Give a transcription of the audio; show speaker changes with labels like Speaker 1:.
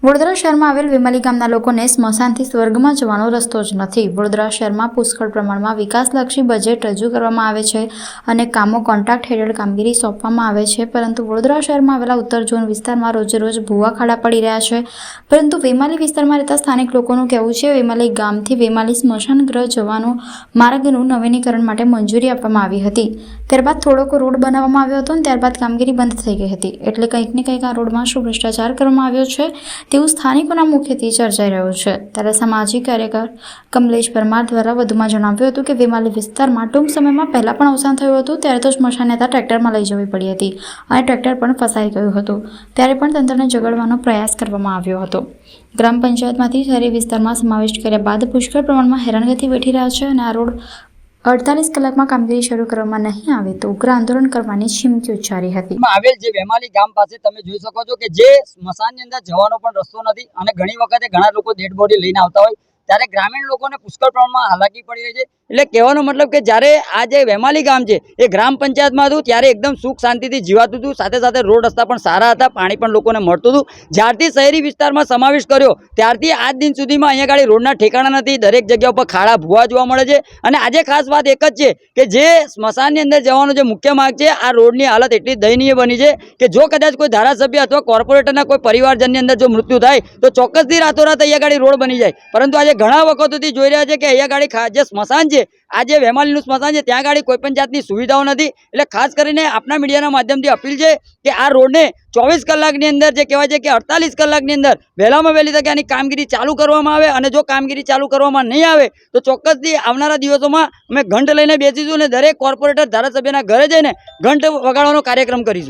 Speaker 1: વડોદરા શહેરમાં આવેલ વેમાલી ગામના લોકોને સ્મશાનથી સ્વર્ગમાં જવાનો રસ્તો જ નથી। વડોદરા શહેરમાં પુષ્કળ પ્રમાણમાં વિકાસલક્ષી બજેટ રજૂ કરવામાં આવે છે અને કામો કોન્ટ્રાક્ટ હેઠળ કામગીરી સોંપવામાં આવે છે, પરંતુ વડોદરા શહેરમાં આવેલા ઉત્તર ઝોન વિસ્તારમાં રોજે રોજ ભૂવા ખાડા પડી રહ્યા છે। પરંતુ વેમાલી વિસ્તારમાં રહેતા સ્થાનિક લોકોનું કહેવું છે વેમાલી ગામથી વેમાલી સ્મશાન ગૃહ જવાનું માર્ગનું નવીનીકરણ માટે મંજૂરી આપવામાં આવી હતી। ત્યારબાદ થોડોક રોડ બનાવવામાં આવ્યો હતો અને ત્યારબાદ કામગીરી બંધ થઈ ગઈ હતી। એટલે કંઈક ને કંઈક આ રોડમાં શું ભ્રષ્ટાચાર કરવામાં આવ્યો છે તેવું સ્થાનિકોના મુખ્યથી ચર્ચાઈ રહ્યું છે। ત્યારે સામાજિક કાર્યકર કમલેશ પરમાર દ્વારા વધુમાં જણાવ્યું હતું કે વેમાલી વિસ્તારમાં ટૂંક સમયમાં પહેલાં પણ અવસાન થયું હતું, ત્યારે તો સ્મશાન નેતા ટ્રેક્ટરમાં લઈ જવી પડી હતી અને ટ્રેક્ટર પણ ફસાઈ ગયું હતું, ત્યારે પણ તંત્રને જગાડવાનો પ્રયાસ કરવામાં આવ્યો હતો। ગ્રામ પંચાયતમાંથી શહેરી વિસ્તારમાં સમાવિષ્ટ કર્યા બાદ પુષ્કળ પ્રમાણમાં હેરાનગતિ વેઠી રહ્યા છે અને આ રોડ 48 કલાકમાં કામગીરી શરૂ કરવામાં નહીં આવે તો ઉગ્ર આંદોલન કરવાની ચીમકી ઉચ્ચારી હતી।
Speaker 2: આવેલ જે વેમાલી ગામ પાસે તમે જોઈ શકો છો કે જે સ્મશાનની અંદર જવાનો પણ રસ્તો નથી અને ઘણી વખતે ઘણા લોકો ડેડ બોડી લઈને આવતા હોય ત્યારે ગ્રામીણ લોકોને પુષ્કળ પ્રમાણમાં હાલાકી પડી રહી છે। એટલે કહેવાનો મતલબ કે જ્યારે આ જે વેમાલી ગામ છે એ ગ્રામ પંચાયતમાં હતું ત્યારે એકદમ સુખ શાંતિથી જીવાતું હતું, સાથે સાથે રોડ રસ્તા પણ સારા હતા, પાણી પણ લોકોને મળતું હતું। જ્યારથી શહેરી વિસ્તારમાં સમાવેશ કર્યો ત્યારથી આજ દિન સુધીમાં અહીંયા ગાડી રોડના ઠેકાણા નથી, દરેક જગ્યા ઉપર ખાડા ભૂવા જોવા મળે છે। અને આજે ખાસ વાત એક જ છે કે જે સ્મશાનની અંદર જવાનો જે મુખ્ય માર્ગ છે આ રોડની હાલત એટલી દયનીય બની છે કે જો કદાચ કોઈ ધારાસભ્ય અથવા કોર્પોરેટરના કોઈ પરિવારજનની અંદર જો મૃત્યુ થાય તો ચોક્કસથી રાતોરાત અહીંયા ગાડી રોડ બની જાય, પરંતુ આજે ઘણા વખતોથી જોઈ રહ્યા છે કે અહીંયા ગાડી જે સ્મશાન છે આજે વેમાલીનું સ્મશાન છે ત્યાં ગાડી કોઈ પણ જાતની સુવિધાઓ નથી। એટલે ખાસ કરીને આપના મીડિયાના માધ્યમથી અપીલ છે કે આ રોડને 24 કલાકની અંદર જે કહેવાય છે કે 48 કલાકની અંદર વહેલામાં વહેલી તકે આની કામગીરી ચાલુ કરવામાં આવે અને જો કામગીરી ચાલુ કરવામાં નહીં આવે તો ચોક્કસથી આવનારા દિવસોમાં અમે ઘંટ લઈને બેસીશું અને દરેક કોર્પોરેટર ધારાસભ્યના ઘરે જઈને ઘંટ વગાડવાનો કાર્યક્રમ કરીશું।